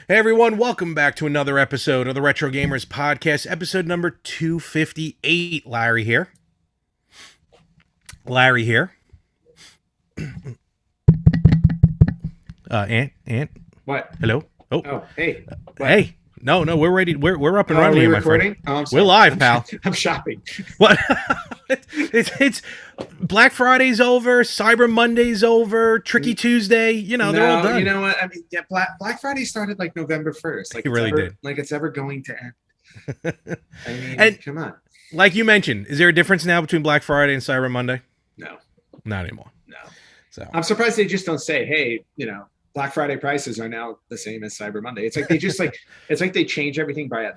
Hey everyone, welcome back to another episode of the Retro Gamers Podcast, episode number 258. Larry here. Ant. What? Hello. Oh, hey. What? Hey. No, we're ready. We're up and running here, my friend. Oh, I'm sorry. We're live, pal. I'm shopping. What? it's Black Friday's over, Cyber Monday's over, Tricky Tuesday. You know, they're all done. You know what? I mean, yeah, Black Friday started like November 1st. Like it really did. Like it's ever going to end. I mean, and come on. Like you mentioned, is there a difference now between Black Friday and Cyber Monday? No. Not anymore. No. So I'm surprised they just don't say, hey, Black Friday prices are now the same as Cyber Monday. It's like they just it's like they change everything by $1.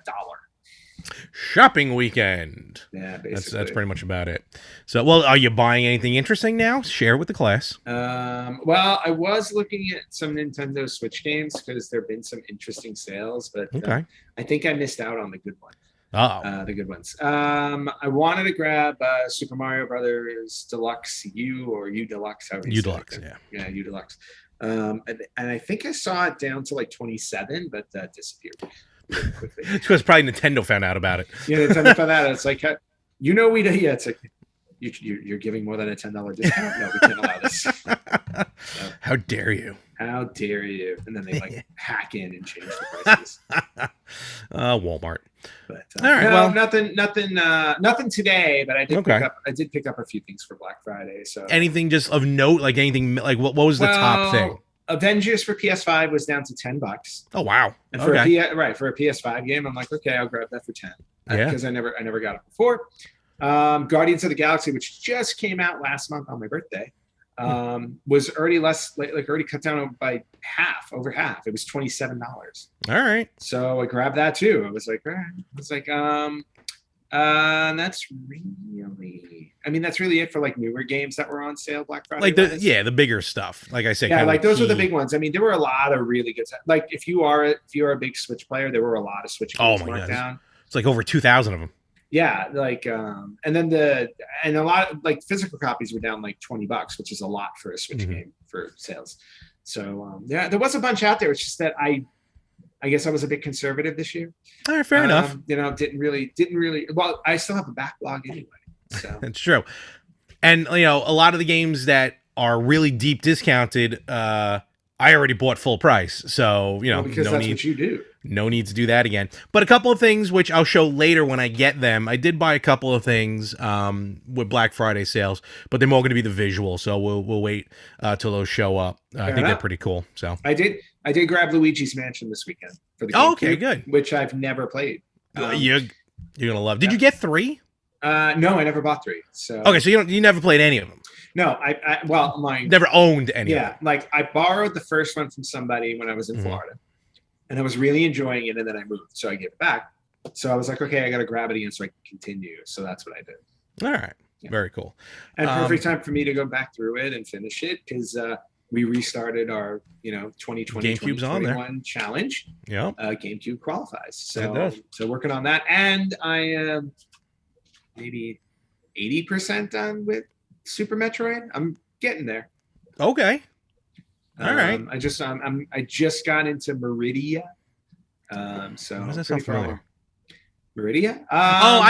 Shopping weekend. Yeah, basically. That's pretty much about it. So, well, are you buying anything interesting now? Share with the class. Well, I was looking at some Nintendo Switch games because there have been some interesting sales, but okay. I think I missed out on the good ones. The good ones. I wanted to grab Super Mario Brothers Deluxe U or U Deluxe. U Deluxe, yeah. Yeah, U Deluxe. And I think I saw it down to like 27, but that disappeared really quickly. It's because probably Nintendo found out about it. Yeah, Nintendo found out. It's like, it's like you're giving more than a $10 discount. No, we can't allow this. So, how dare you? How dare you? And then they like hack in and change the prices. Walmart. But all right, no, well, nothing today. But I did pick up a few things for Black Friday. So anything just of note, like anything, like what was the top thing? Avengers for PS5 was down to $10. Oh wow! And for a PS5 game, I'm like, okay, I'll grab that for 10. Because I never got it before. Guardians of the Galaxy, which just came out last month on my birthday, was already already cut down by over half. It was $27. All right. So I grabbed that too. I was like, all right. That's really it for like newer games that were on sale Black Friday. Like the bigger stuff. Like I said, yeah, like those are the big ones. I mean, there were a lot of really good stuff. Like if you are a big Switch player, there were a lot of Switch games marked down. It's like over 2,000 of them. Yeah, like and then a lot of like physical copies were down like $20, which is a lot for a Switch game for sales. So there was a bunch out there. It's just that I guess I was a bit conservative this year. All right, fair enough. Didn't really. Well, I still have a backlog anyway. So it's true. And a lot of the games that are really deep discounted, I already bought full price. So because that's what you do. No need to do that again. But a couple of things which I'll show later when I get them. I did buy a couple of things with Black Friday sales, but they're more going to be the visual. So we'll wait till those show up. I think they're pretty cool. So I did grab Luigi's Mansion this weekend for the GameCube, okay, good. Which I've never played. You're gonna love. Did you get 3? No, I never bought 3. So okay, so you never played any of them. No, I never owned any. Yeah, like I borrowed the first one from somebody when I was in Florida, and I was really enjoying it, and then I moved, so I gave it back. So I was like, okay, I got to grab it again so I can continue. So that's what I did. All right, very cool. And perfect time for me to go back through it and finish it because we restarted our 2020 2021 challenge. Yeah, GameCube qualifies. So working on that, and I am maybe 80% done with Super Metroid. I'm getting there. Okay. All right. I just got into Meridia. So what does that sound familiar? Meridia? No.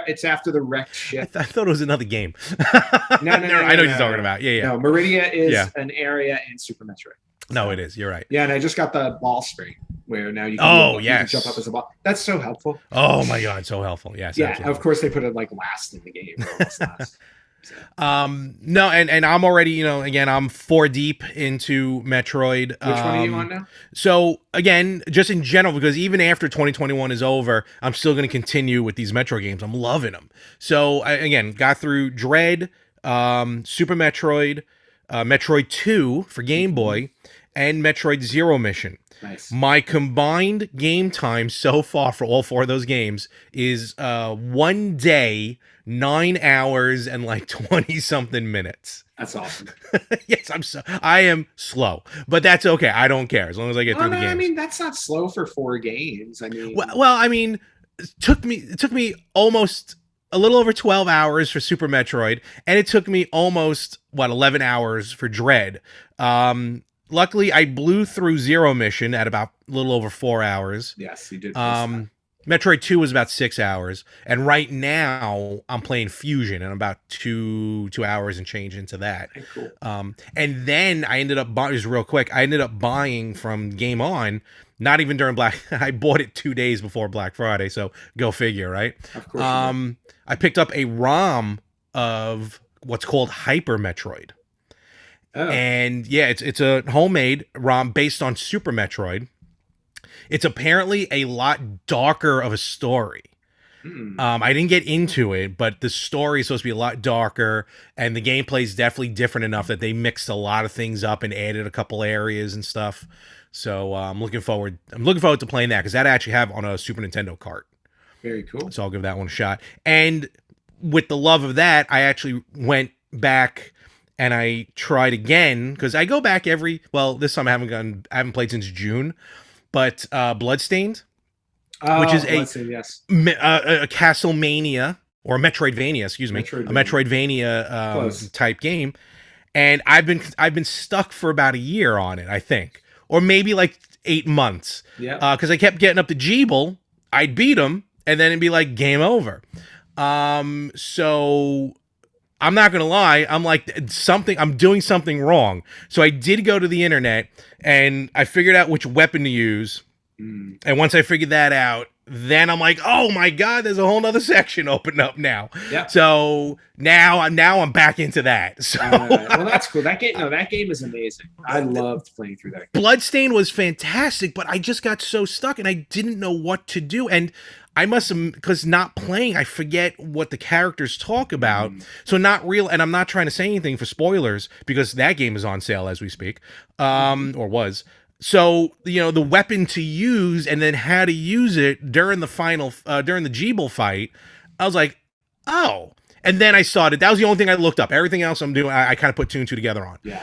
It's after the wrecked ship. I thought it was another game. No, I know what you're talking about. Yeah. No, Meridia is an area in Super Metroid. No, it is. You're right. Yeah, and I just got the ball spring where now you can, you can jump up as a ball. That's so helpful. Oh my god, so helpful. Yes. Yeah, absolutely. Of course they put it like last in the game. Or almost last. So. No, and I'm already, again, I'm 4 deep into Metroid. Which one are you on now? So again, just in general, because even after 2021 is over, I'm still going to continue with these Metroid games. I'm loving them. So again, got through Dread, Super Metroid, Metroid 2 for Game Boy, and Metroid Zero Mission. Nice. My combined game time so far for all 4 of those games is 1 day, 9 hours, and like 20 something minutes. That's awesome. Yes, I am slow, but that's okay. I don't care as long as I get through the games. I mean, that's not slow for 4 games. I mean, well, I mean, it took me almost a little over 12 hours for Super Metroid, and it took me almost 11 hours for Dread. Luckily, I blew through Zero Mission at about a little over 4 hours. Yes, you did. Metroid 2 was about 6 hours, and right now I'm playing Fusion, and I'm about 2 hours and change into that. Okay, cool. And then I ended up buying, just real quick, I ended up buying from Game On, not even during I bought it 2 days before Black Friday, so go figure, right? Of course. I picked up a ROM of what's called Hyper Metroid. Oh. And yeah, it's a homemade ROM based on Super Metroid. It's apparently a lot darker of a story. I didn't get into it, but the story is supposed to be a lot darker, and the gameplay is definitely different enough that they mixed a lot of things up and added a couple areas and stuff. So I'm looking forward to playing that, because that I actually have on a Super Nintendo cart. Very cool. So I'll give that one a shot. And with the love of that, I actually went back and I tried again, because I go back this time I haven't played since June. But Bloodstained, which is a Castlevania or a Metroidvania, excuse me, a Metroidvania type game, and I've been stuck for about a year on it, I think, or maybe like 8 months. Yeah. Because I kept getting up to Jeeble, I'd beat him, and then it'd be like game over. So I'm not gonna lie, I'm doing something wrong. So I did go to the internet and I figured out which weapon to use. And once I figured that out, then I'm like, oh my god, there's a whole nother section opened up now. Yeah. So now I'm back into that. So well, that's cool. That game is amazing. I loved playing through that game. Bloodstained was fantastic, but I just got so stuck and I didn't know what to do. And I must have, because not playing, I forget what the characters talk about. So not real, and I'm not trying to say anything for spoilers, because that game is on sale as we speak, or was. So, the weapon to use and then how to use it during the during the Jeeble fight, I was like, oh. And then I started, that was the only thing I looked up. Everything else I'm doing, I kind of put 2 and 2 together on. Yeah.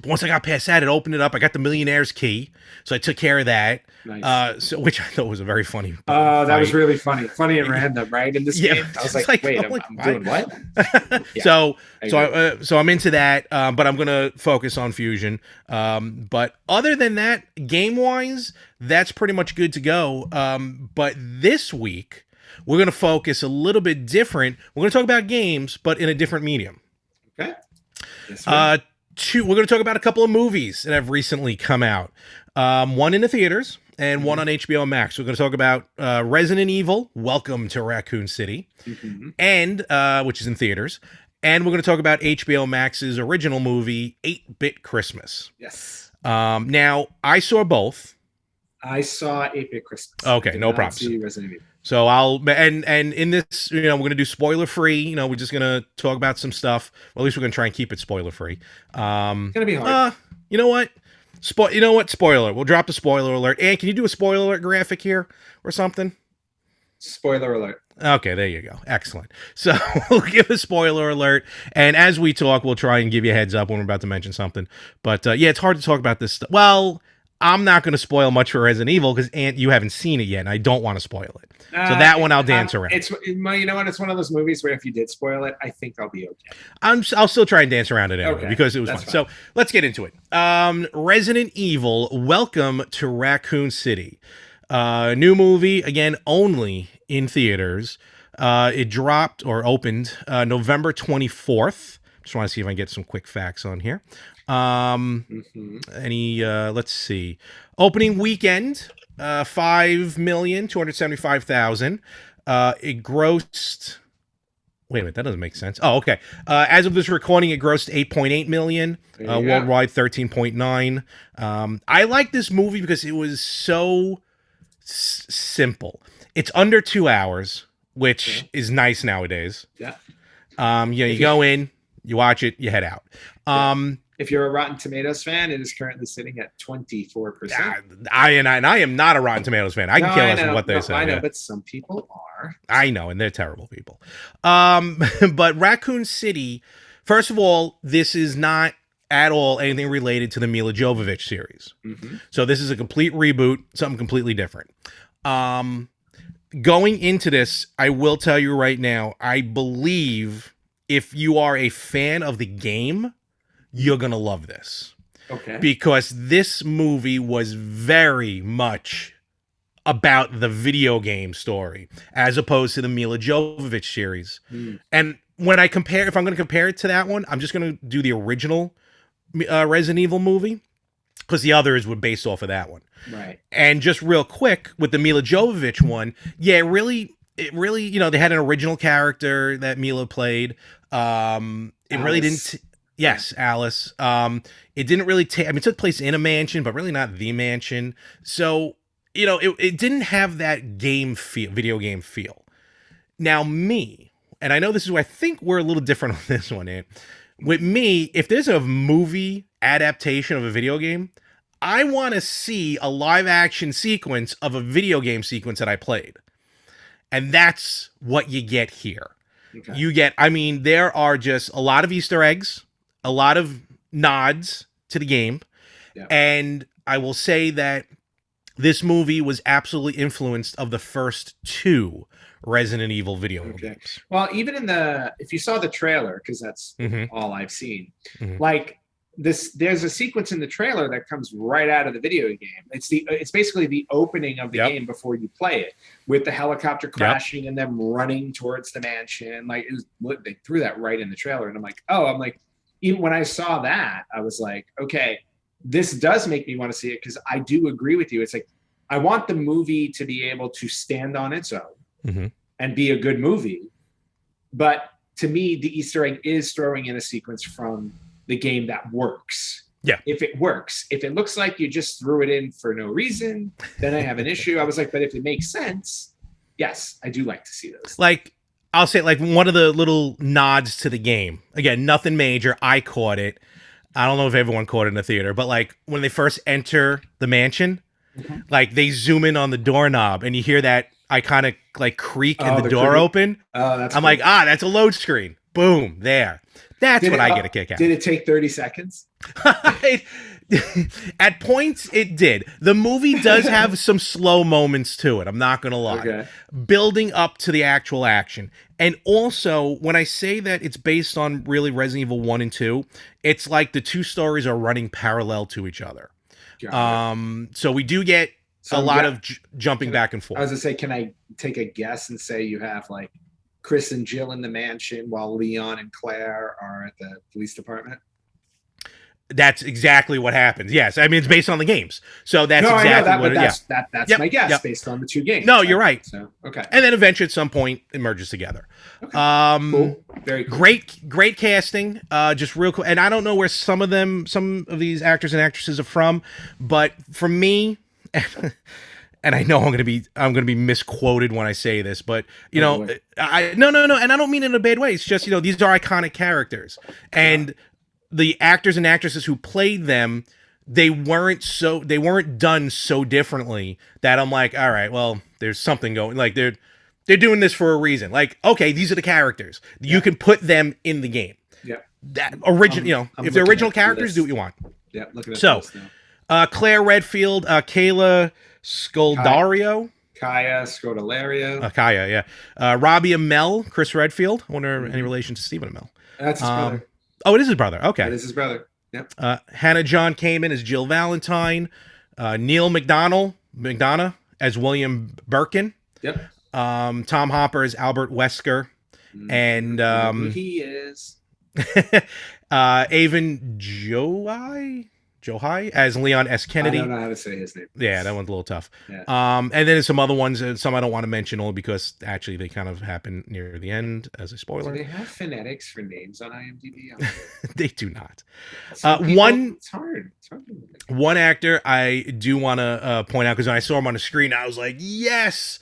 Once I got past that, it opened it up. I got the Millionaire's Key, so I took care of that. Nice. Which I thought was a very funny. That was really funny and random, right? In this game, I was like, wait, I'm doing what? Yeah, so I'm into that, but I'm gonna focus on Fusion. But other than that, game wise, that's pretty much good to go. But this week we're gonna focus a little bit different. We're gonna talk about games, but in a different medium. Okay. Yes, we're going to talk about a couple of movies that have recently come out. One in the theaters and one on HBO Max. We're going to talk about Resident Evil, Welcome to Raccoon City, and which is in theaters. And we're going to talk about HBO Max's original movie, 8-Bit Christmas. Yes. Now, I saw both. I saw 8-Bit Christmas. Okay, no problem. See Resident Evil. So and in this, we're going to do spoiler free. We're just going to talk about some stuff. Well, at least we're going to try and keep it spoiler free. It's going to be hard. You know what? Spoiler. We'll drop the spoiler alert. And can you do a spoiler alert graphic here or something? Spoiler alert. Okay, there you go. Excellent. So we'll give a spoiler alert, and as we talk, we'll try and give you a heads up when we're about to mention something. But yeah, it's hard to talk about this stuff. Well, I'm not going to spoil much for Resident Evil because you haven't seen it yet, and I don't want to spoil it. So that one I'll dance around. You know what? It's one of those movies where if you did spoil it, I think I'll be okay. I'll still try and dance around it anyway because it was fun. So let's get into it. Resident Evil, Welcome to Raccoon City. New movie, again, only in theaters. It dropped or opened November 24th. Just want to see if I can get some quick facts on here. Let's see. Opening weekend, 5,275,000. It grossed. Wait a minute, that doesn't make sense. Oh, okay. As of this recording, it grossed 8.8 million. Worldwide, 13.9. I like this movie because it was so simple. It's under 2 hours, which is nice nowadays. Yeah. You go in, you watch it, you head out. If you're a Rotten Tomatoes fan, it is currently sitting at 24%. I am not a Rotten Tomatoes fan. I can care less what they say. I know, but some people are. I know, and they're terrible people. But Raccoon City, first of all, this is not at all anything related to the Mila Jovovich series. So this is a complete reboot, something completely different. going into this, I will tell you right now, I believe if you are a fan of the game, you're going to love this. Okay. Because this movie was very much about the video game story as opposed to the Mila Jovovich series. And when I compare, if I'm going to compare it to that one, I'm just going to do the original Resident Evil movie because the others were based off of that one. Right. And just real quick with the Mila Jovovich one, yeah, it really, you know, they had an original character that Mila played. It really didn't. Yes, Alice. It didn't really take. I mean, it took place in a mansion, but really not the mansion. So you know, it didn't have that game feel, video game feel. Now me, and I know this is where I think we're a little different on this one, Ant. With me, if there's a movie adaptation of a video game, I want to see a live action sequence of a video game sequence that I played. And that's what you get here. Okay. You get, I mean, there are just a lot of Easter eggs, a lot of nods to the game. Yeah. And I will say that this movie was absolutely influenced of the first two Resident Evil video games. Well, even in if you saw the trailer, because that's all I've seen, like there's a sequence in the trailer that comes right out of the video game. It's basically the opening of the game before you play it, with the helicopter crashing and them running towards the mansion. Like they threw that right in the trailer, and I'm like, even when I saw that, I was like, okay, this does make me want to see it, because I do agree with you. It's like I want the movie to be able to stand on its own and be a good movie. But to me, the Easter egg is throwing in a sequence from the game that works. Yeah. If it works, if it looks like you just threw it in for no reason, then I have an issue. I was like, but if it makes sense, yes, I do like to see those. Like, I'll say, like, one of the little nods to the game. Again, nothing major. I caught it. I don't know if everyone caught it in the theater, but like when they first enter the mansion, like they zoom in on the doorknob and you hear that iconic like creak and the door open. Oh, that's I'm cool. Like, that's a load screen. Boom, there. That's what I get a kick out. Did it take 30 seconds? At points, it did. The movie does have some slow moments to it. I'm not going to lie. Okay. Building up to the actual action. And also, when I say that it's based on really Resident Evil 1 and 2, it's like the two stories are running parallel to each other. So we do get a lot of jumping back and forth. I was going to say, can I take a guess and say you have like Chris and Jill in the mansion while Leon and Claire are at the police department? That's exactly what happens. Yes, I mean it's based on the games, so that's exactly that's my guess based on the two games. No, you're right. So okay, and then eventually at some point it merges together. Okay. Cool. Very cool. Great casting. Just real cool. And I don't know where some of these actors and actresses are from, but for me, and I know I'm gonna be misquoted when I say this, but you know, no, and I don't mean it in a bad way. It's just these are iconic characters and. The actors and actresses who played them, they weren't done so differently that I'm like, all right, well, there's something going. Like they're doing this for a reason. Like, okay, these are the characters. You can put them in the game. Yeah. That original, if they're original characters, do what you want. Yeah. Looking at this now. Claire Redfield, Kayla Scoldario. Kaya Scodelario. Kaya, yeah. Robbie Amell, Chris Redfield. I wonder any relation to Stephen Amell. That's his brother. Oh, it is his brother. Okay. It is his brother. Yep. Hannah John Kamen as Jill Valentine. Neil McDonough as William Birkin. Yep. Tom Hopper as Albert Wesker. And he is. Avon Johai as Leon S. Kennedy. I don't know how to say his name. Yeah, that one's a little tough. Yeah. And then there's some other ones, some I don't want to mention only because actually they kind of happen near the end as a spoiler. Do they have phonetics for names on IMDb? They do not. It's hard. One actor I do want to point out, because when I saw him on the screen, I was like, yes,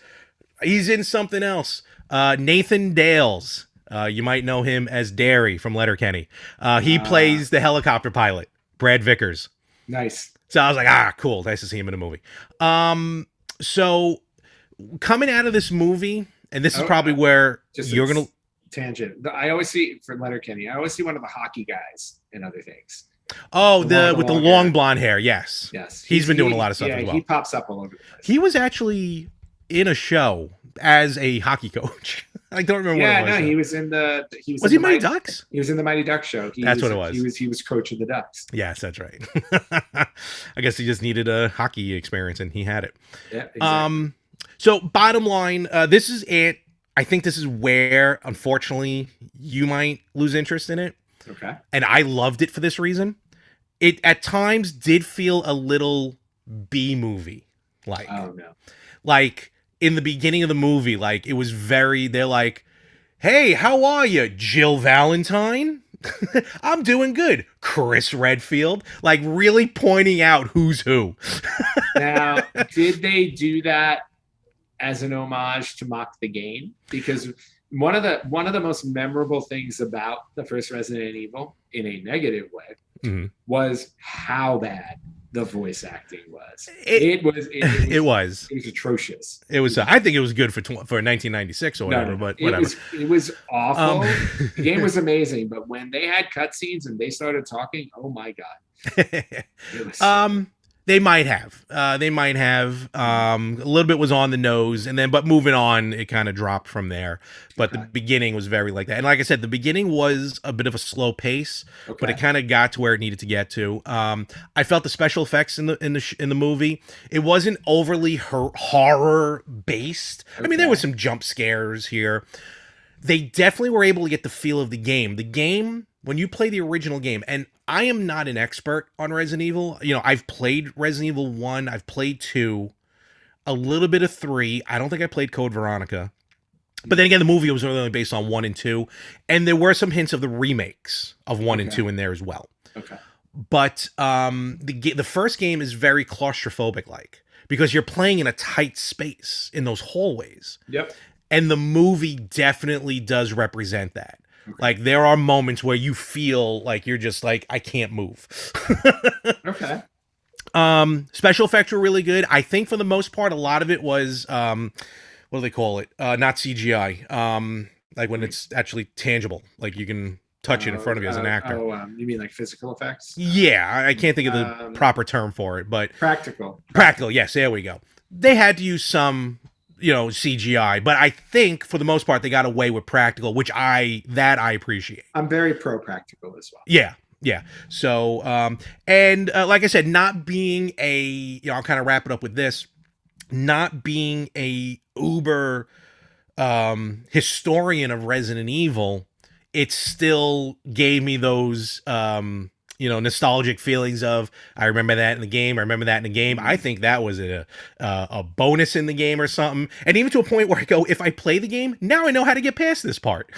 he's in something else. Nathan Dales. You might know him as Derry from Letterkenny. He plays the helicopter pilot, Brad Vickers. Nice. So I was like, cool. Nice to see him in a movie. So coming out of this movie, and this is probably where you're going to... Tangent. I always see, for Letterkenny, I always see one of the hockey guys in other things. Oh, with the long blonde hair. Yes. Yes. He's been doing a lot of stuff as well. He pops up all over the place. He was actually in a show as a hockey coach. I don't remember Yeah, what it was. no, he was in the. He was Was in he the Mighty Ducks? He was in the Mighty Ducks show. That's what it was. He was coach of the Ducks. Yes, that's right. I guess he just needed a hockey experience, and he had it. Yeah, exactly. So bottom line, this is it. I think this is where, unfortunately, you might lose interest in it. Okay. And I loved it for this reason. It at times did feel a little B movie like. Oh no. Like in the beginning of the movie, like it was very. They're like, "Hey, how are you, Jill Valentine?" I'm doing good. Chris Redfield, like really pointing out who's who. Now, did they do that as an homage to mock the game? Because one of the most memorable things about the first Resident Evil, in a negative way, was how bad the voice acting was. It was atrocious. It was. I think it was good for 1996 or whatever. No. But whatever. It was awful. The game was amazing, but when they had cutscenes and they started talking, oh my god. It was They might have. A little bit was on the nose, and then, but moving on, it kind of dropped from there. But the beginning was very like that. And like I said, the beginning was a bit of a slow pace, but it kind of got to where it needed to get to. I felt the special effects in the movie, it wasn't overly horror based. I mean, there was some jump scares here. They definitely were able to get the feel of the game. The game, when you play the original game, and I am not an expert on Resident Evil. You know, I've played Resident Evil 1, I've played 2, a little bit of 3. I don't think I played Code Veronica. But then again, the movie was really based on 1 and 2, and there were some hints of the remakes of 1 and 2 in there as well. Okay. But the first game is very claustrophobic like, because you're playing in a tight space in those hallways. Yep. And the movie definitely does represent that. Okay. Like there are moments where you feel like you're just like, I can't move. Okay. Special effects were really good. I think for the most part, a lot of it was, what do they call it? Not CGI. Like when it's actually tangible, like you can touch it in front of you as an actor. You mean like physical effects? Yeah. I can't think of the proper term for it, but practical. Yes. There we go. They had to use some, CGI, but I think for the most part they got away with practical, which I appreciate. I'm very pro practical as well. Yeah. So, and like I said, not being I'll kind of wrap it up with this, not being a uber historian of Resident Evil, it still gave me those nostalgic feelings of, I remember that in the game. I think that was a bonus in the game or something. And even to a point where I go, if I play the game, now I know how to get past this part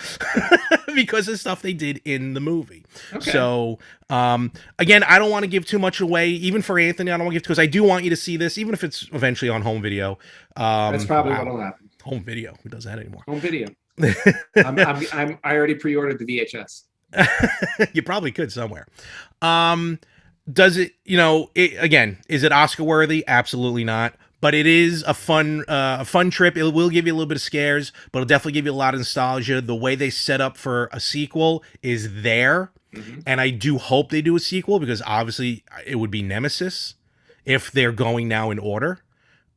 because of stuff they did in the movie. Okay. So, again, I don't want to give too much away, even for Anthony. I don't want to give, because I do want you to see this, even if it's eventually on home video. That's probably what'll happen. Home video. Who does that anymore? Home video. I already pre-ordered the VHS. You probably could somewhere. Does it, again, is it Oscar worthy? Absolutely not. But it is a fun trip. It will give you a little bit of scares, but it'll definitely give you a lot of nostalgia. The way they set up for a sequel is there. Mm-hmm. And I do hope they do a sequel, because obviously it would be Nemesis if they're going now in order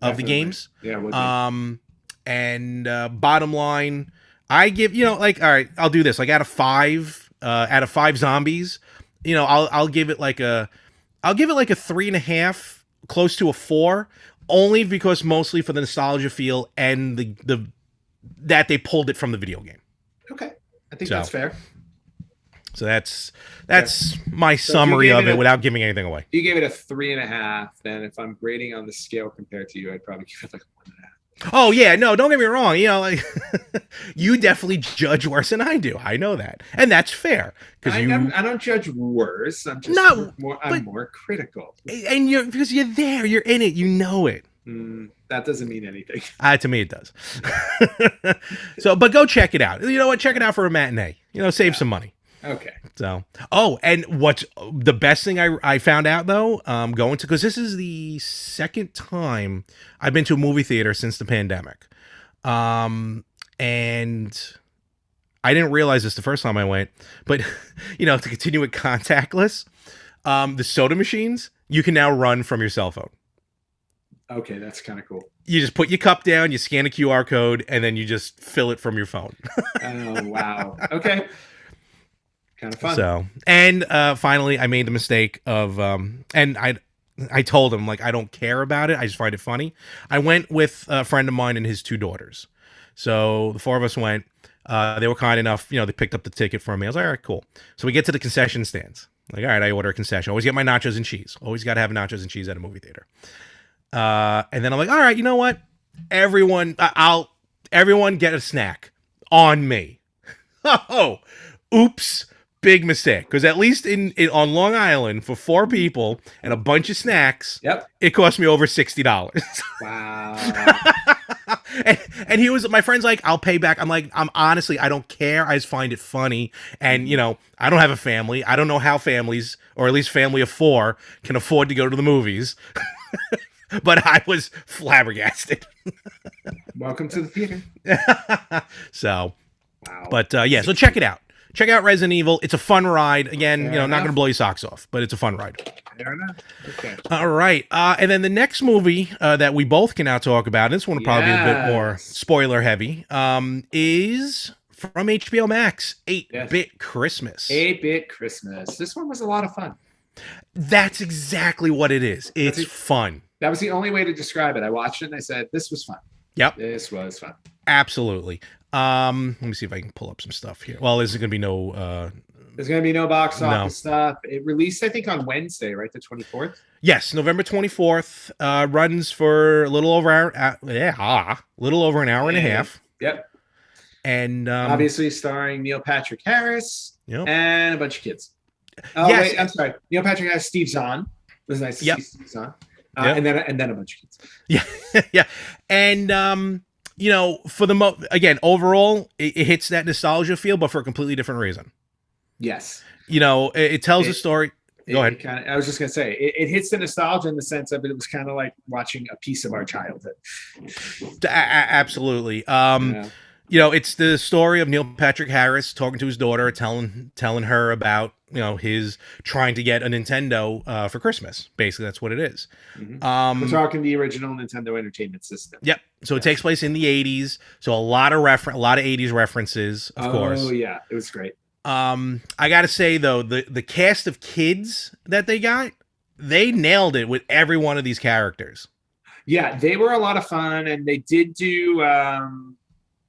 of the games. Yeah. It would be. And bottom line, I give, all right, I'll do this. Like out of 5 zombies, I'll give it like a 3.5, close to a 4, only because mostly for the nostalgia feel and the that they pulled it from the video game. Okay. I think that's fair. So that's my summary of it without giving anything away. You gave it a 3.5. Then if I'm grading on the scale compared to you, I'd probably give it like a 1.5. Oh yeah, no, don't get me wrong. You definitely judge worse than I do. I know that, and that's fair, because I don't judge worse. I'm just more critical. And because you're there, you're in it, you know it. That doesn't mean anything. To me, it does. So, but go check it out. You know what? Check it out for a matinee. Save some money. Okay. So, and what's the best thing I found out though, because this is the second time I've been to a movie theater since the pandemic. And I didn't realize this the first time I went, but to continue with contactless, the soda machines, you can now run from your cell phone. Okay, that's kind of cool. You just put your cup down, you scan a QR code, and then you just fill it from your phone. Oh, wow. Okay. Kind of fun. So, and finally, I made the mistake of, and I told him, like, I don't care about it. I just find it funny. I went with a friend of mine and his two daughters. So the four of us went. They were kind enough, they picked up the ticket for me. I was like, all right, cool. So we get to the concession stands. Like, all right, I order a concession. Always get my nachos and cheese. Always got to have nachos and cheese at a movie theater. And then I'm like, all right, you know what? Everyone get a snack on me. Oh, oops. Big mistake, because at least on Long Island for 4 people and a bunch of snacks, it cost me over $60. Wow. and he was, my friend's like, I'll pay back. I'm like, honestly, I don't care. I just find it funny. And I don't have a family. I don't know how families, or at least family of 4, can afford to go to the movies. But I was flabbergasted. Welcome to the theater. So, wow. But yeah, so check it out. Check out Resident Evil. It's a fun ride. Again, not going to blow your socks off, but it's a fun ride. Fair enough. Okay. All right. And then the next movie that we both can now talk about, this one will probably be a bit more spoiler heavy, is from HBO Max, 8-Bit Christmas. 8-Bit Christmas. This one was a lot of fun. That's exactly what it is. It's fun. That was the only way to describe it. I watched it and I said, this was fun. Yep. This was fun. Absolutely. Let me see if I can pull up some stuff here. Well, there's going to be no... there's going to be no box office stuff. It released, I think, on Wednesday, right? The 24th? Yes, November 24th. Runs for a little over an hour and a half. Yep. And obviously starring Neil Patrick Harris and a bunch of kids. Oh, yes. Wait, I'm sorry. Neil Patrick Harris, Steve Zahn. It was nice to see Steve Zahn. And then a bunch of kids. Yeah. Yeah. And for the again, overall, it hits that nostalgia feel, but for a completely different reason. Yes. It tells a story. Go ahead. I was just going to say, it hits the nostalgia in the sense of it was kind of like watching a piece of our childhood. Absolutely. It's the story of Neil Patrick Harris talking to his daughter, telling her about, his trying to get a Nintendo for Christmas. Basically, that's what it is. Mm-hmm. We're talking the original Nintendo Entertainment System. Yep. So it takes place in the 80s. So a lot of 80s references, of course. Oh, yeah. It was great. I got to say, though, the cast of kids that they got, they nailed it with every one of these characters. Yeah, they were a lot of fun, and they did do...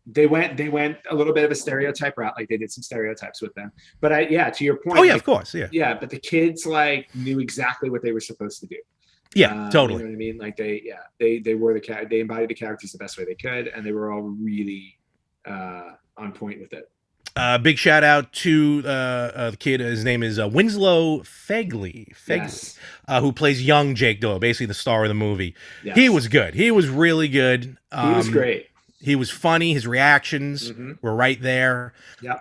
They went a little bit of a stereotype route, like they did some stereotypes with them. But to your point. Oh yeah, of course, yeah. Yeah, but the kids knew exactly what they were supposed to do. Yeah, totally. You know what I mean? Like they were they embodied the characters the best way they could, and they were all really on point with it. Big shout out to the kid. His name is Winslow Fegley, yes. Who plays young Jake Doyle, basically the star of the movie. Yes. He was good. He was really good. He was great. He was funny. His reactions were right there. Yeah.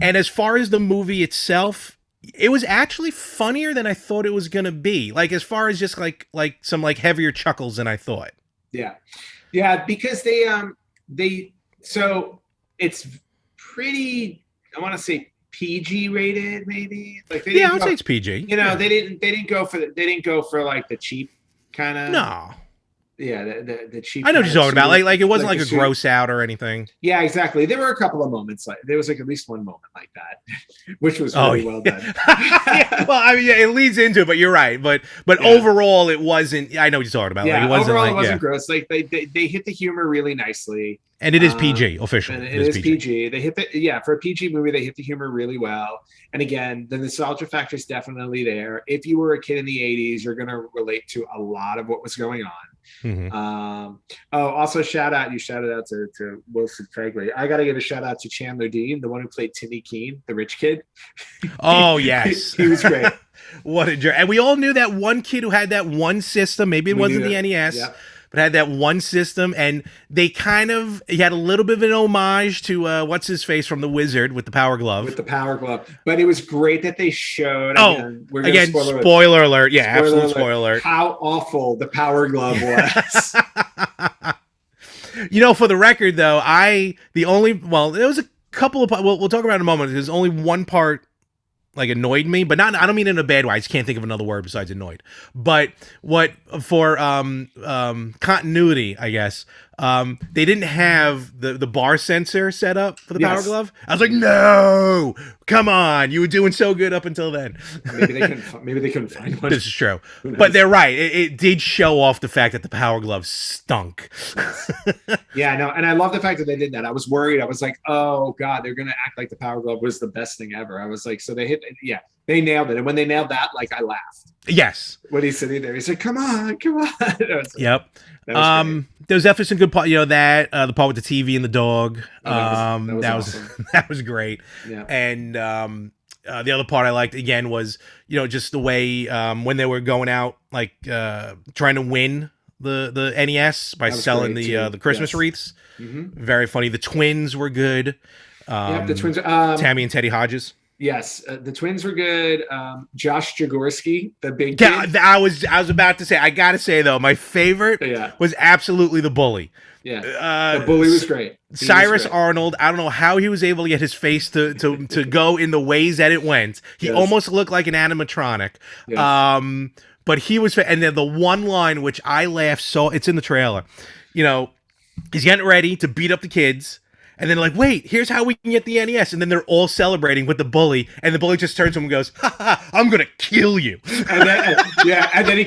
And as far as the movie itself, it was actually funnier than I thought it was gonna be. Like as far as just like some heavier chuckles than I thought. Yeah, yeah, because so it's pretty. I want to say PG rated, maybe. I would say it's PG. They didn't go for like the cheap kind of. No. Yeah, the cheap. I know what you're talking about. Like it wasn't like a gross out or anything. Yeah, exactly. There were a couple of moments there was at least one moment like that, which was really well done. Well, I mean, it leads into it, but you're right. But overall, it wasn't. I know what you're talking about. Yeah, it wasn't overall, it wasn't gross. Like they hit the humor really nicely. And it is PG officially. It is PG. They hit for a PG movie, they hit the humor really well. And again, the nostalgia factor is definitely there. If you were a kid in the 80s, you're going to relate to a lot of what was going on. Mm-hmm. Also you shouted out to Wilson Fegley. I got to give a shout out to Chandler Dean, the one who played Timmy Keene, the rich kid. Oh yes, he was great. What a jerk! And we all knew that one kid who had that one system. Maybe it wasn't the NES. Yeah. But had that one system, and he had a little bit of an homage to what's his face from The Wizard with the power glove. But it was great that they showed. Again, spoiler alert. Yeah, absolute spoiler alert. How awful the power glove was. For the record, though, there was a couple of. We'll talk about it in a moment. There's only one part like annoyed me, but not, I don't mean in a bad way. I just can't think of another word besides annoyed. But what for continuity, I guess, they didn't have the bar sensor set up for the Power Glove. I was like, no, come on, you were doing so good up until then. Maybe they couldn't find one. This is true, but they're right. It did show off the fact that the Power Glove stunk. Yeah, no, and I love the fact that they did that. I was worried. I was like, oh god, they're gonna act like the Power Glove was the best thing ever. I was like, so they hit, yeah, they nailed it. And when they nailed that, like, I laughed. Yes. When he's sitting there, he's like, come on. Like, yep. There's definitely some good part, that the part with the TV and the dog. That was awesome. That was great. Yeah. And the other part I liked again was, just the way when they were going out, like trying to win the NES by selling the Christmas wreaths. Mm-hmm. Very funny. The twins were good. The twins. Tammy and Teddy Hodges. Yes, the twins were good. Josh Jaworski, the big kid. I was about to say. I gotta say though, my favorite was absolutely the bully. Yeah, the bully was great. Cyrus Arnold. I don't know how he was able to get his face to go in the ways that it went. He almost looked like an animatronic. Yes. But he was, and then the one line which I laughed so, it's in the trailer. He's getting ready to beat up the kids. And then like, wait, here's how we can get the NES. And then they're all celebrating with the bully. And the bully just turns to him and goes, ha ha, I'm going to kill you. And then he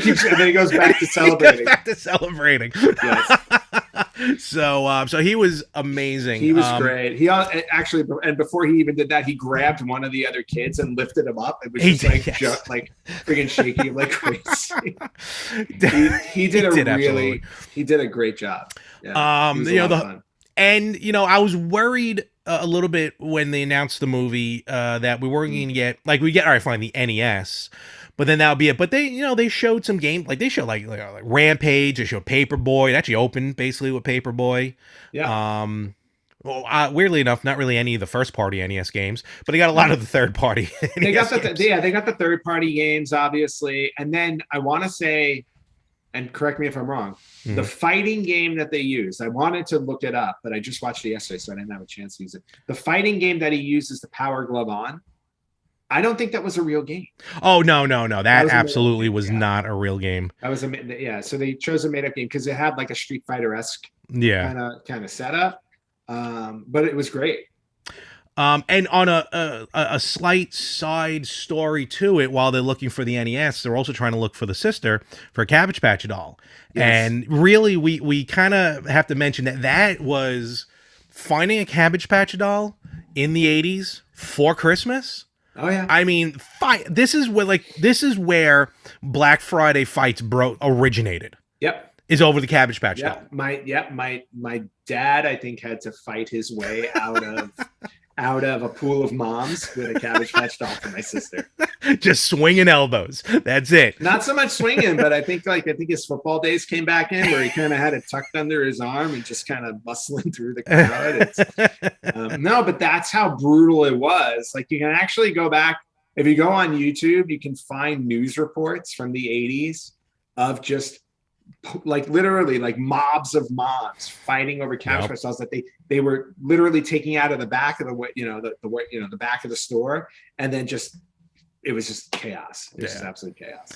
goes back to celebrating. He goes back to celebrating. Yes. So he was amazing. He was great. He actually, and before he even did that, he grabbed one of the other kids and lifted him up. It was just like freaking shaking like crazy. he did a great job. Yeah, and I was worried a little bit when they announced the movie that we weren't going to get, like, we get, all right, fine, the NES, but then that would be it. But they showed some game, like they showed like Rampage, they showed Paperboy. It actually opened basically with Paperboy. Yeah. Weirdly enough, not really any of the first party NES games, but they got a lot of the third party. They got the third party games, obviously, and then I want to say, and correct me if I'm wrong, the fighting game that they used, I wanted to look it up, but I just watched it yesterday, so I didn't have a chance to use it. The fighting game that he uses the Power Glove on, I don't think that was a real game. Oh, no. That absolutely was not a real game. That was so they chose a made-up game because it had like a Street Fighter-esque kind of setup, but it was great. And on a slight side story to it, while they're looking for the NES, they're also trying to look for the sister for a Cabbage Patch doll. Yes. And really, we kind of have to mention that was finding a Cabbage Patch doll in the 80s for Christmas. Oh yeah. I mean, this is where Black Friday fights originated. Yep. Is over the Cabbage Patch doll. My dad, I think, had to fight his way out of a pool of moms with a Cabbage Patch doll for my sister. Just swinging elbows. That's it. Not so much swinging, but I think his football days came back in where he kind of had it tucked under his arm and just kind of bustling through the crowd. No, but that's how brutal it was. Like, you can actually go back. If you go on YouTube, you can find news reports from the 80s of just like literally like mobs of moms fighting over Cabbage Patch dolls that they were literally taking out of the back of the back of the store, and then it was just chaos. It was just absolute chaos.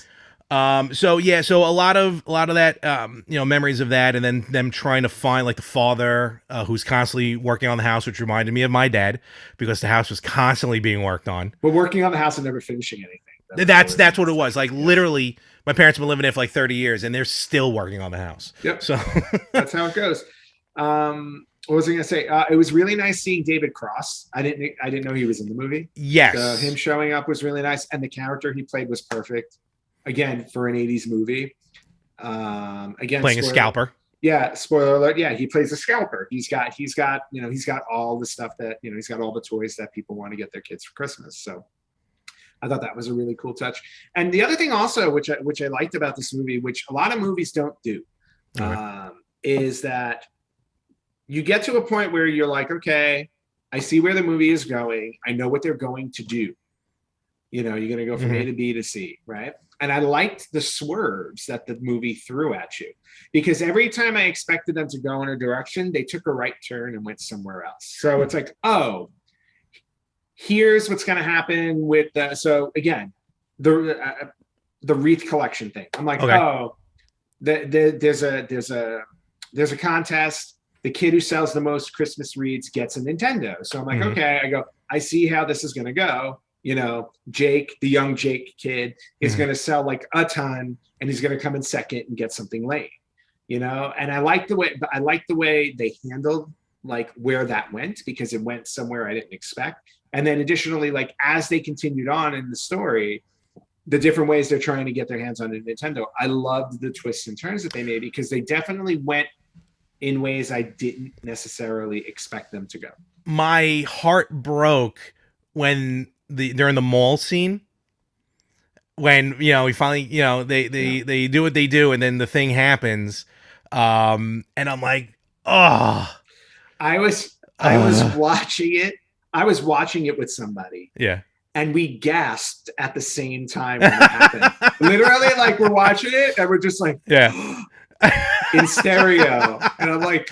So a lot of that, memories of that, and then them trying to find like the father who's constantly working on the house, which reminded me of my dad because the house was constantly being worked on. But working on the house and never finishing anything. That's what it was. Like literally, my parents have been living there for like 30 years, and they're still working on the house. Yep. So that's how it goes. What was I going to say? It was really nice seeing David Cross. I didn't know he was in the movie. Yes. So him showing up was really nice, and the character he played was perfect. Again, for an 80s movie. Again, playing a scalper. Yeah, spoiler alert. Yeah, he plays a scalper. He's got all the stuff that, he's got all the toys that people want to get their kids for Christmas. So I thought that was a really cool touch. And the other thing also, which I liked about this movie, which a lot of movies don't do, is that you get to a point where you're like, okay, I see where the movie is going. I know what they're going to do. You're going to go from A to B to C, right? And I liked the swerves that the movie threw at you, because every time I expected them to go in a direction, they took a right turn and went somewhere else. So it's like, oh, here's what's going to happen with so again, the wreath collection thing. I'm like, Okay. oh, there's a contest. The kid who sells the most Christmas wreaths gets a Nintendo. So I'm like, okay. I go, I see how this is going to go. Jake, the young Jake kid, is going to sell like a ton, and he's going to come in second and get something late. And I like the way they handled like where that went, because it went somewhere I didn't expect. And then additionally, like as they continued on in the story, the different ways they're trying to get their hands on a Nintendo, I loved the twists and turns that they made, because they definitely went in ways I didn't necessarily expect them to go. My heart broke when they're in the mall scene, when we finally they do what they do, and then the thing happens, and I'm like, oh. I was watching it. I was watching it with somebody. Yeah. And we gasped at the same time when it happened. Literally, like we're watching it and we're just like, yeah. In stereo. And I'm like,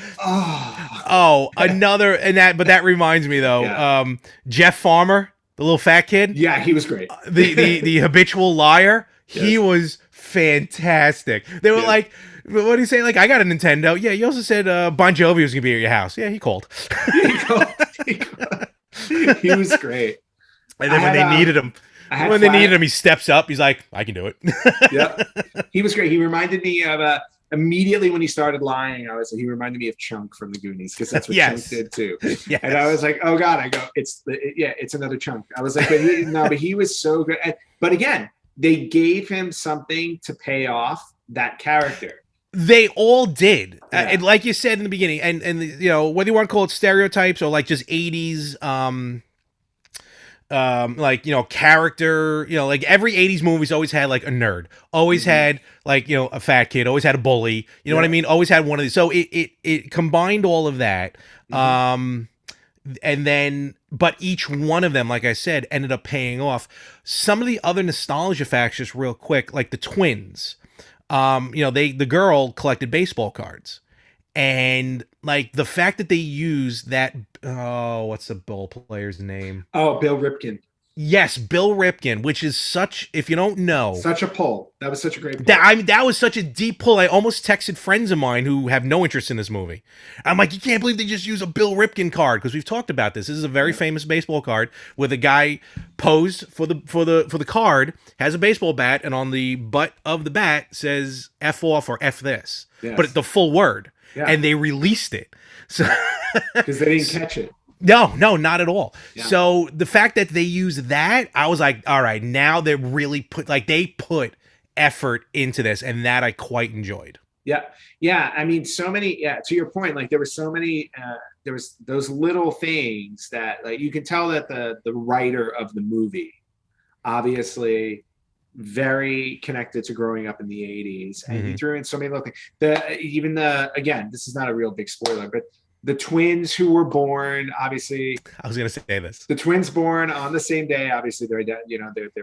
another, but that reminds me though, Jeff Farmer, the little fat kid. Yeah, he was great. The habitual liar. Yes. He was fantastic. They were like, what did he say? Like, I got a Nintendo. Yeah, you also said Bon Jovi was gonna be at your house. Yeah, he called. He was great. And then when they needed him, he steps up. He's like, I can do it. Yeah, he was great. He reminded me of immediately when he started lying. He reminded me of Chunk from the Goonies, because that's what Chunk did too. Yes. And I was like, oh god. I go, it's another Chunk. I was like, but he was so good. But again, they gave him something to pay off that character. They all did. And like you said in the beginning, and whether you want to call it stereotypes or like just 80s character, like every 80s movie's always had like a nerd, always had like a fat kid, always had a bully, what I mean, always had one of these. So it combined all of that, and then but each one of them, like I said, ended up paying off. Some of the other nostalgia facts, just real quick, like the twins, the girl collected baseball cards, and like the fact that they used that, what's the ball player's name? Oh, Bill Ripken. Yes, Bill Ripken, which is such, if you don't know, such a pull. That was such a great pull. That was such a deep pull. I almost texted friends of mine who have no interest in this movie. I'm like, you can't believe they just use a Bill Ripken card, because we've talked about this. This is a very famous baseball card where the guy posed for the card, has a baseball bat, and on the butt of the bat says F off or F this. Yes. But the full word. Yeah. And they released it. So because they didn't catch it. No, not at all. Yeah. So the fact that they use that, I was like, all right, now they really put effort into this, and that I quite enjoyed. Yeah. I mean, so many. Yeah, to your point, like there were so many. There was those little things that, like, you can tell that the writer of the movie, obviously, very connected to growing up in the 80s, and he threw in so many little things. Again, this is not a real big spoiler, but the twins who were born, obviously, I was going to say this. The twins born on the same day, obviously they're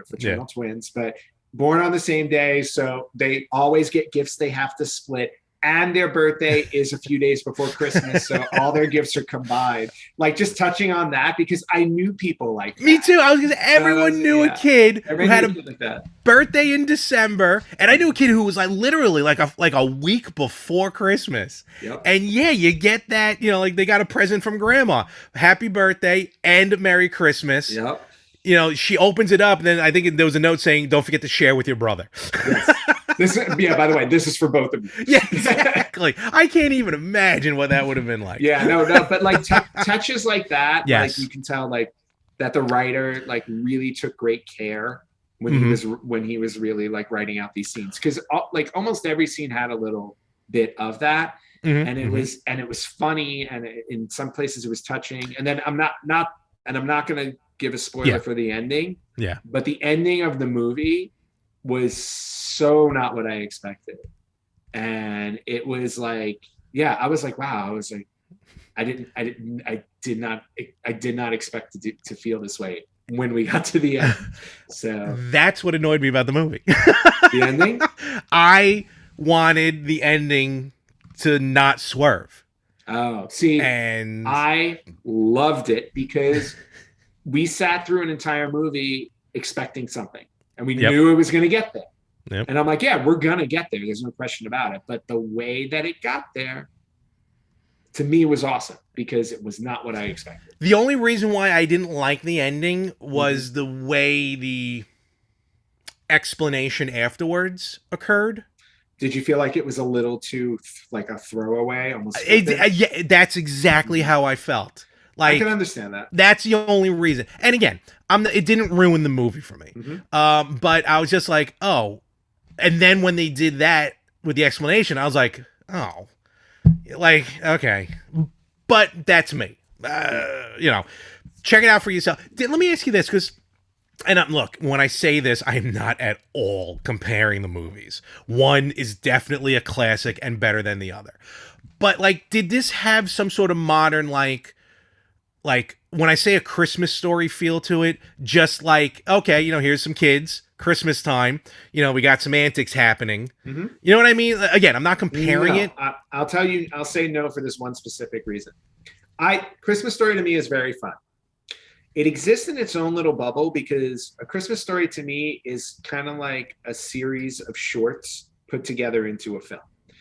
fraternal twins, but born on the same day. So they always get gifts they have to split. And their birthday is a few days before Christmas. So all their gifts are combined. Like, just touching on that, because I knew people like that. Me too. I was going to say, everyone knew a kid who had a birthday in December. And I knew a kid who was like literally like a week before Christmas. Yep. And you get that, like they got a present from grandma. Happy birthday and Merry Christmas. Yep. She opens it up, and then I think there was a note saying, don't forget to share with your brother. Yes. By the way, this is for both of you. Yeah, exactly. I can't even imagine what that would have been like. Yeah, no, but like touches like that, like you can tell like that the writer like really took great care when he was really like writing out these scenes, because like almost every scene had a little bit of that, and it was funny, and in some places it was touching. And then I'm not gonna give a spoiler for the ending. Yeah, but the ending of the movie was so not what I expected, and it was like, I was like, wow. I was like, I did not expect to feel this way when we got to the end. So that's what annoyed me about the movie. The ending. I wanted the ending to not swerve. Oh, see, and I loved it because we sat through an entire movie expecting something, and we Yep. knew it was going to get there. Yep. And I'm like, yeah, we're going to get there. There's no question about it. But the way that it got there, to me, was awesome because it was not what I expected. The only reason why I didn't like the ending was the way the explanation afterwards occurred. Did you feel like it was a little too like a throwaway, almost? Yeah, that's exactly how I felt. Like, I can understand that. That's the only reason. And again, it didn't ruin the movie for me. But I was just like, oh. And then when they did that with the explanation, I was like, oh. Like, okay. But that's me. Check it out for yourself. Let me ask you this, because, and look, when I say this, I am not at all comparing the movies. One is definitely a classic and better than the other. But, like, did this have some sort of modern, like when I say a Christmas Story feel to it, just like, okay, here's some kids, Christmas time, we got some antics happening. You know what I mean? Again, I'm not comparing it. I'll tell you, I'll say no for this one specific reason. Christmas Story to me is very fun. It exists in its own little bubble because A Christmas Story to me is kind of like a series of shorts put together into a film.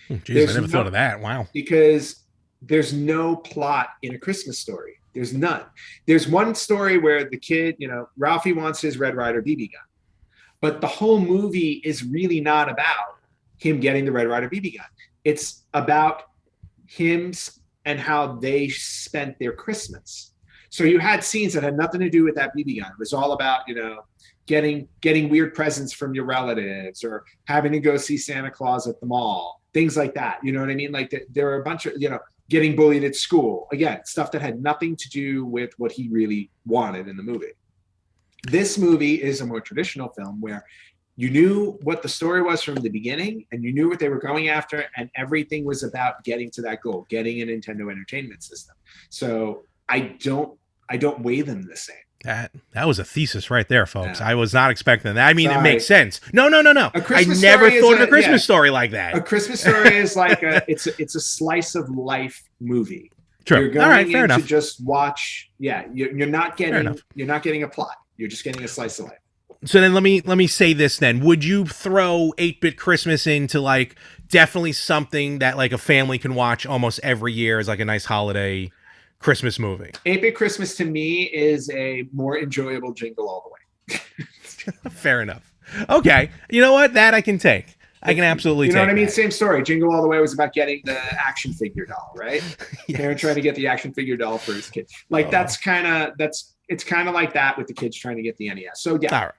Jeez, I never thought of that. Wow. Because there's no plot in A Christmas Story. There's none. There's one story where the kid, Ralphie wants his Red Ryder BB gun. But the whole movie is really not about him getting the Red Ryder BB gun. It's about him and how they spent their Christmas. So you had scenes that had nothing to do with that BB gun. It was all about, getting weird presents from your relatives or having to go see Santa Claus at the mall, things like that. You know what I mean? Like there are a bunch of, getting bullied at school. Again, stuff that had nothing to do with what he really wanted in the movie. This movie is a more traditional film where you knew what the story was from the beginning and you knew what they were going after, and everything was about getting to that goal, getting a Nintendo Entertainment System. So I don't weigh them the same. That was a thesis right there, folks. Yeah. I was not expecting that. I mean, It makes sense. No. I never thought of a Christmas Story like that. A Christmas Story is like it's a slice of life movie. True. You're going All right, fair in enough. to just watch. Yeah, you're not getting a plot. You're just getting a slice of life. So then let me say this then. Would you throw 8-Bit Christmas into like definitely something that like a family can watch almost every year as like a nice holiday Christmas movie? 8-Bit Christmas to me is a more enjoyable Jingle All the Way. Fair enough. Okay. You know what? That I can take. I can absolutely take. You know what I mean? That. Same story. Jingle All the Way was about getting the action figure doll, right? Yes. Parent trying to get the action figure doll for his kid. Like it's kind of like that with the kids trying to get the NES. So yeah. All right.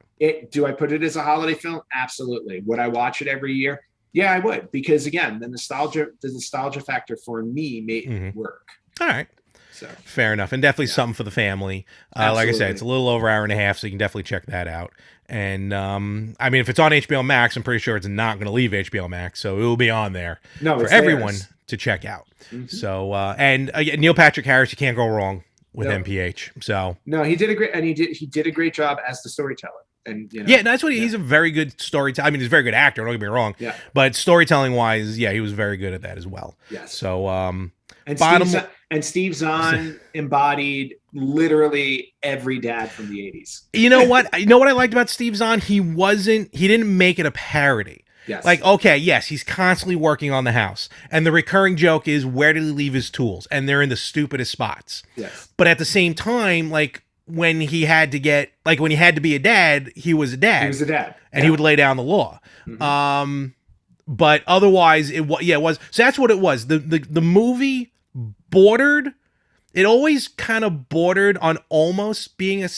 Do I put it as a holiday film? Absolutely. Would I watch it every year? Yeah, I would, because again, the nostalgia factor for me made it work. All right. So fair enough, and definitely something for the family. Like I said, it's a little over an hour and a half, so you can definitely check that out. And I mean, if it's on HBO Max, I'm pretty sure it's not going to leave HBO Max, so it will be on there for everyone to check out. So and Neil Patrick Harris, you can't go wrong with NPH. So no, he did a great job as the storyteller. And that's what he's a very good storyteller. I mean, he's a very good actor. Don't get me wrong. Yeah. But storytelling wise, he was very good at that as well. Yes. So and Steve Zahn embodied literally every dad from the 80s. You know what? I liked about Steve Zahn? He didn't make it a parody. Yes. Like, okay, yes, he's constantly working on the house. And the recurring joke is, where did he leave his tools? And they're in the stupidest spots. Yes. But at the same time, like, when he had to be a dad, he was a dad. He was a dad. And he would lay down the law. Mm-hmm. But otherwise, it was. So that's what it was. The movie bordered. It always kind of bordered on almost being a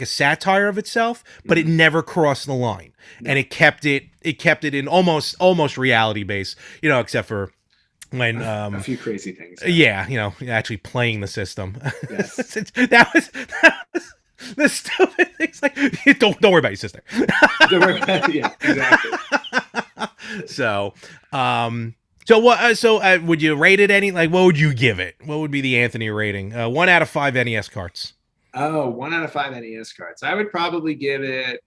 satire of itself, but it never crossed the line. And it kept it in almost reality based, except for when a few crazy things. Yeah, actually playing the system. Yes. that was the stupid things. Like, don't worry about your sister. Yeah, exactly. So what? So would you rate it any? Like, what would you give it? What would be the Anthony rating? 1 out of 5 NES cards. Oh, 1 out of 5 NES cards. I would probably give it.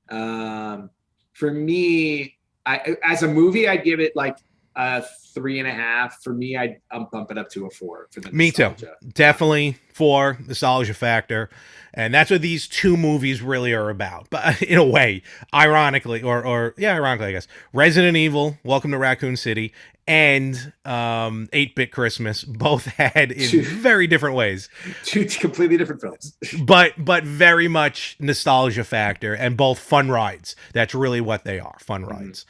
For me, as a movie, I'd give it like 3.5 for me. I'll bump it up to a 4 for the Me too. nostalgia. Definitely 4, nostalgia factor. And that's what these two movies really are about. But in a way, ironically, ironically, I guess, Resident Evil, Welcome to Raccoon City, and 8-Bit Christmas both had in very different ways. Two completely different films. but very much nostalgia factor, and both fun rides. That's really what they are, fun rides.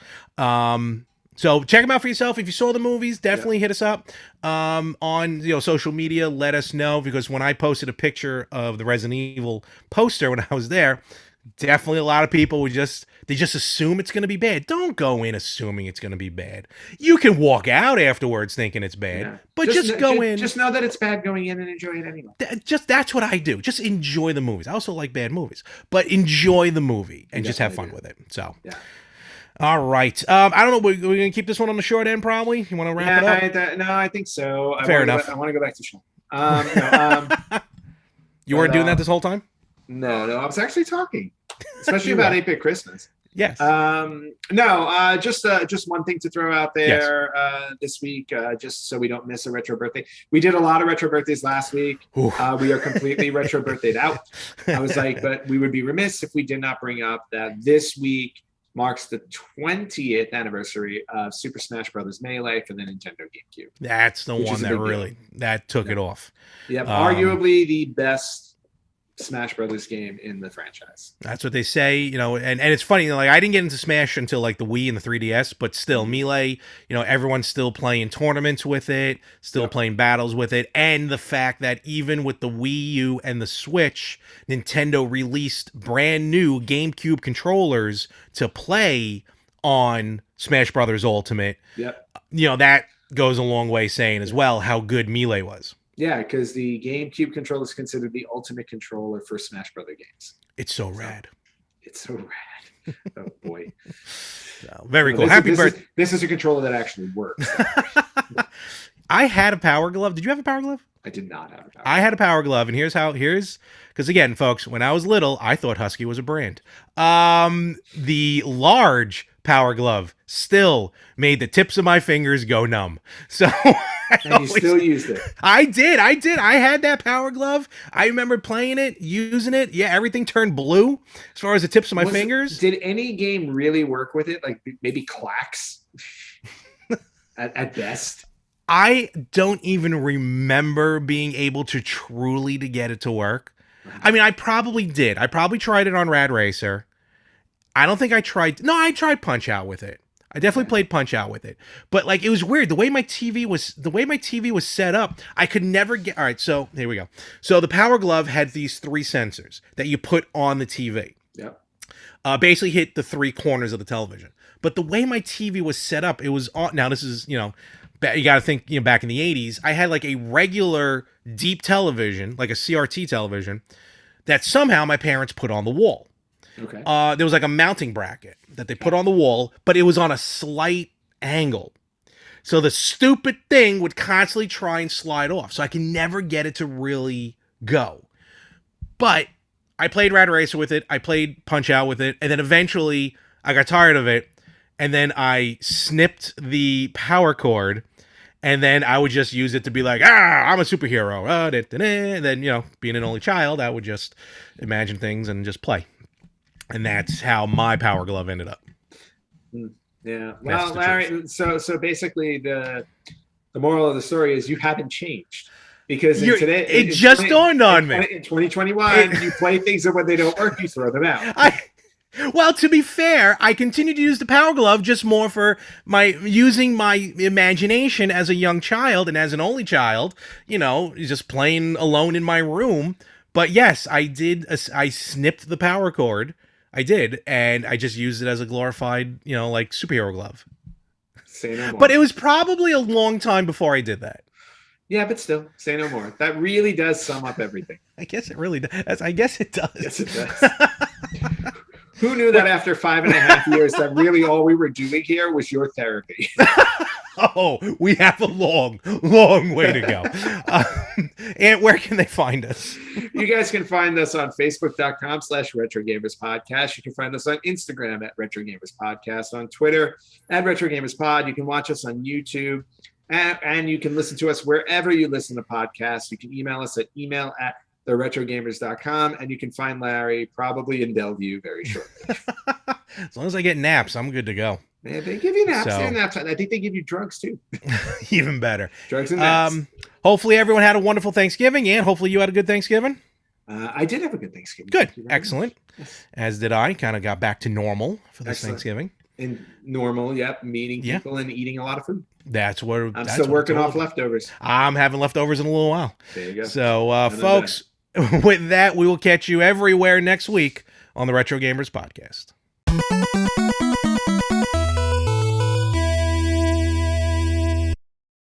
So check them out for yourself. If you saw the movies, definitely hit us up on social media. Let us know, because when I posted a picture of the Resident Evil poster when I was there, definitely a lot of people would just assume it's going to be bad. Don't go in assuming it's going to be bad. You can walk out afterwards thinking it's bad, but just go in. Just know that it's bad going in and enjoy it anyway. That's what I do. Just enjoy the movies. I also like bad movies, but enjoy the movie and just have fun with it. So. Yeah. All right. I don't know. We're going to keep this one on the short end, probably. You want to wrap it up? No, I think so. Fair enough. I want to go back to Sean. You weren't doing that this whole time? No. I was actually talking, especially about 8-Bit Christmas. Yes. Just one thing to throw out there this week, just so we don't miss a retro birthday. We did a lot of retro birthdays last week. We are completely retro birthdayed out. I was like, but we would be remiss if we did not bring up that this week marks the 20th anniversary of Super Smash Bros. Melee for the Nintendo GameCube. That's the one that really took it off. Yep, arguably the best Smash Brothers game in the franchise. That's what they say, and it's funny, like I didn't get into Smash until like the Wii and the 3DS, but still Melee, everyone's still playing tournaments with it, still playing battles with it, and the fact that even with the Wii U and the Switch, Nintendo released brand new GameCube controllers to play on Smash Brothers Ultimate. Yep. That goes a long way saying as well how good Melee was. Yeah, because the GameCube controller is considered the ultimate controller for Smash Brother games. It's so rad. It's so rad. Oh, boy. So, very cool. Happy birthday. This is a controller that actually works. I had a Power Glove. Did you have a Power Glove? I did not have a Power Glove. I had a Power Glove, and because again, folks, when I was little, I thought Husky was a brand. The large Power Glove still made the tips of my fingers go numb. So and you still used it. I did. I had that Power Glove. I remember playing it, using it. Yeah, everything turned blue as far as the tips of my fingers. Did any game really work with it? Like maybe Clax at best? I don't even remember being able to truly to get it to work. I mean, I probably did. I probably tried it on Rad Racer. I don't think I tried. No, I tried Punch Out with it. I definitely played Punch Out with it. But like it was weird. The way my TV was set up, I could never get. All right, so here we go. So the Power Glove had these 3 sensors that you put on the TV. Yep. Basically hit the 3 corners of the television. But the way my TV was set up, it was on. Now this is, you got to think, back in the 80s, I had like a regular deep television, like a CRT television, that somehow my parents put on the wall. Okay. There was like a mounting bracket that they put on the wall, but it was on a slight angle. So the stupid thing would constantly try and slide off. So I can never get it to really go. But I played Rad Racer with it. I played Punch Out with it. And then eventually I got tired of it. And then I snipped the power cord. And then I would just use it to be like, I'm a superhero. And then, being an only child, I would just imagine things and just play. And that's how my Power Glove ended up. Yeah. Well, Larry, so basically the moral of the story is you haven't changed. Because today it just dawned on me. In 2021, you play things, and when they don't work, you throw them out. Well, to be fair, I continue to use the Power Glove just more for using my imagination as a young child and as an only child, just playing alone in my room. But yes, I did. I snipped the power cord. I did, and I just used it as a glorified, like superhero glove. Say no more. But it was probably a long time before I did that. Yeah, but still, say no more. That really does sum up everything. I guess it really does. I guess it does. Yes, it does. Who knew that after 5.5 years that really all we were doing here was your therapy? Oh, we have a long, long way to go. And where can they find us? You guys can find us on Facebook.com/RetroGamersPodcast. You can find us on Instagram at RetroGamersPodcast, on Twitter at RetroGamersPod. You can watch us on YouTube, and you can listen to us wherever you listen to podcasts. You can email us at email@theretrogamers.com, and you can find Larry probably in Bellevue very shortly. As long as I get naps, I'm good to go. Man, they give you naps. I think they give you drugs too. Even better. Drugs and naps. Hopefully everyone had a wonderful Thanksgiving, and hopefully you had a good Thanksgiving. I did have a good Thanksgiving. Good. Excellent. Yes. As did I. Kind of got back to normal for this Thanksgiving. And normal, yep. Meeting people and eating a lot of food. That's what I'm still working off leftovers. I'm having leftovers in a little while. There you go. So, folks, with that, we will catch you everywhere next week on the Retro Gamers Podcast.